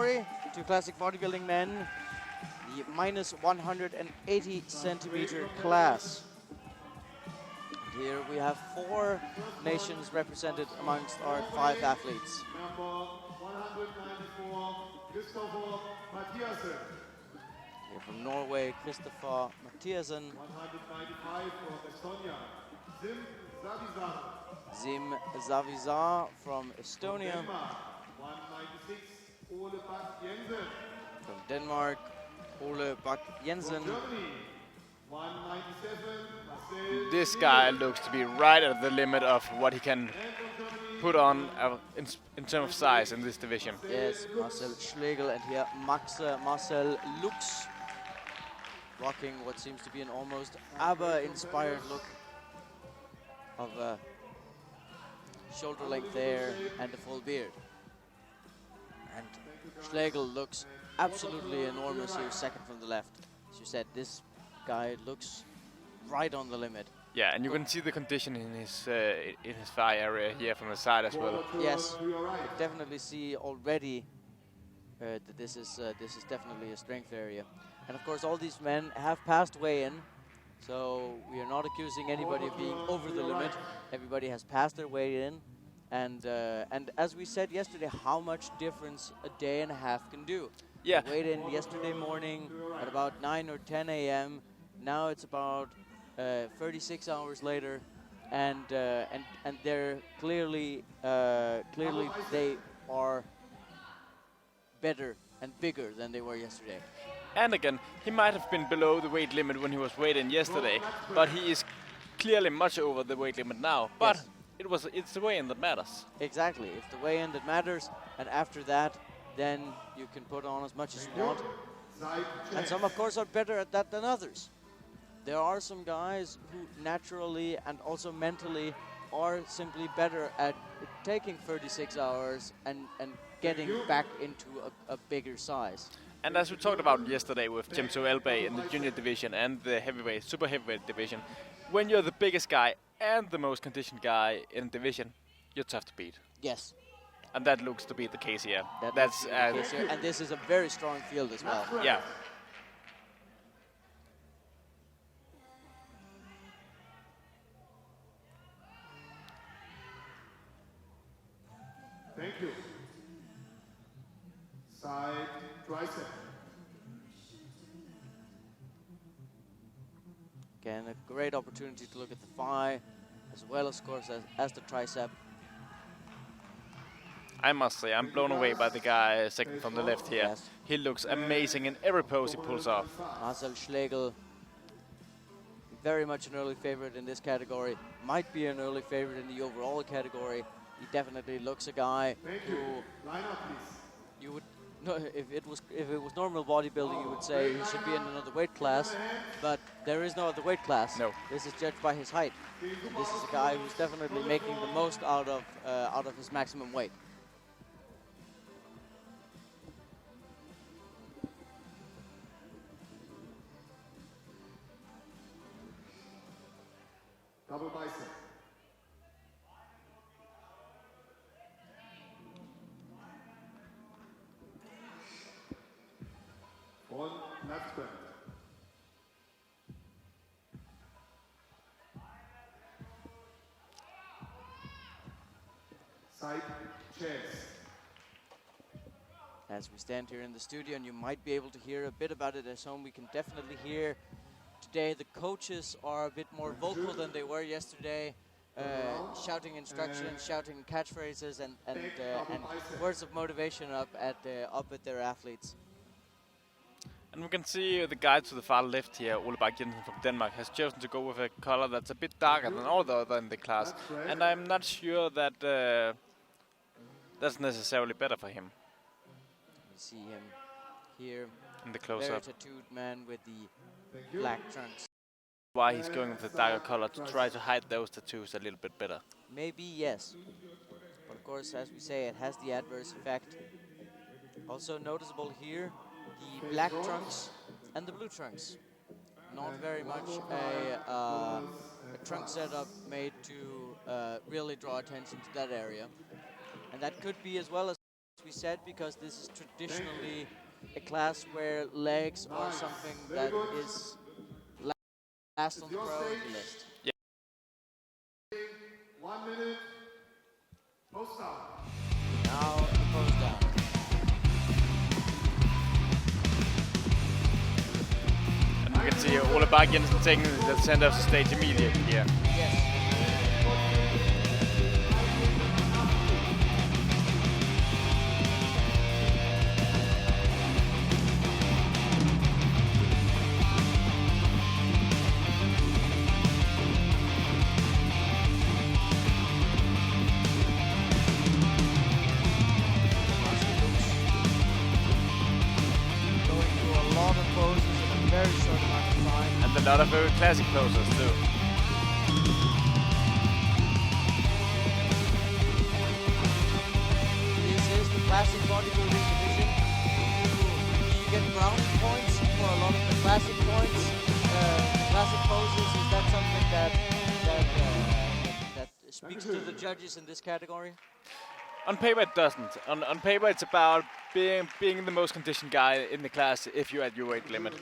category, two classic bodybuilding men, the minus 180 centimeter class. And here we have 4 nations represented amongst our 5 athletes. Number 194, Christopher Mathiasen. Here from Norway, Christopher Mathiasen. 195 from Estonia, Sim Savisaar. Zim Savisaar from Estonia. Denmark, 196, Ole Bak Jensen. From Denmark, Ole Bak Jensen. From Germany, 197, Marcel. This guy looks to be right at the limit of what he can put on in terms of size in this division. Yes, Marcel Schlegel, and here Marcel Lux, rocking what seems to be an almost ABBA-inspired look of shoulder length there and a full beard. And Schlegel looks absolutely enormous here, second from the left. As you said, this guy looks right on the limit. Yeah, and you can see the condition in his thigh area here from the side as well. Yes, you definitely see already that this is definitely a strength area. And of course, all these men have passed weigh-in, so we are not accusing anybody of being over the limit. Everybody has passed their weigh-in, and as we said yesterday, how much difference a day and a half can do. Yeah. We weighed in yesterday morning at about 9 or 10 a.m. Now it's about 36 hours later, and they're clearly they are better and bigger than they were yesterday. And again, he might have been below the weight limit when he was weighed-in yesterday, but he is clearly much over the weight limit now. But yes. It's the weigh-in that matters. Exactly, it's the weigh-in that matters, and after that, then you can put on as much as you want. And some, of course, are better at that than others. There are some guys who naturally and also mentally are simply better at taking 36 hours and getting back into a bigger size. And as we talked about yesterday with Cemso Elbey in the junior division and the heavyweight, super heavyweight division, when you're the biggest guy and the most conditioned guy in the division, you're tough to beat. Yes. And that looks to be the case here. That's the case here. And this is a very strong field as well. Yeah. Thank you. Side tricep. Again, a great opportunity to look at the thigh, as well as, of course, as the tricep. I must say, I'm blown away by the guy second from the left here. Yes. He looks amazing in every pose he pulls off. Marcel Schlegel, very much an early favorite in this category. Might be an early favorite in the overall category. He definitely looks a guy who you would, no, if it was normal bodybuilding, you would say he should be in another weight class, but there is no other weight class. No. This is judged by his height. And this is a guy who's definitely making the most out of his maximum weight. Double bicep. On left bend. Side chest. As we stand here in the studio, and you might be able to hear a bit about it at home, we can definitely hear today the coaches are a bit more vocal than they were yesterday, shouting instructions, shouting catchphrases, and words of motivation up at their athletes. And we can see the guy to the far left here, Ole Bak Jensen from Denmark, has chosen to go with a color that's a bit darker than all the other in the class. And I'm not sure that that's necessarily better for him. You see him here, in the close-up. very tattooed man with the black trunks. Why he's going with the darker color to try to hide those tattoos a little bit better. Maybe, yes. But of course, as we say, it has the adverse effect. Also noticeable here, the black trunks and the blue trunks. Not very much a trunk setup made to really draw attention to that area. And that could be as well as we said, because this is traditionally a class where legs are something that is last on the priority list. Yeah. 1 minute. Post down. Now the pose down. And we can see Ole Bak Jensen taking the center of the stage immediately here. Yes. Very short amount of time. And a lot of very classic poses too. This is the classic bodybuilding division. You get brownie points for a lot of the classic points, classic poses. Is that something that speaks to the judges in this category? On paper it doesn't. On paper it's about being the most conditioned guy in the class if you're at your weight limit.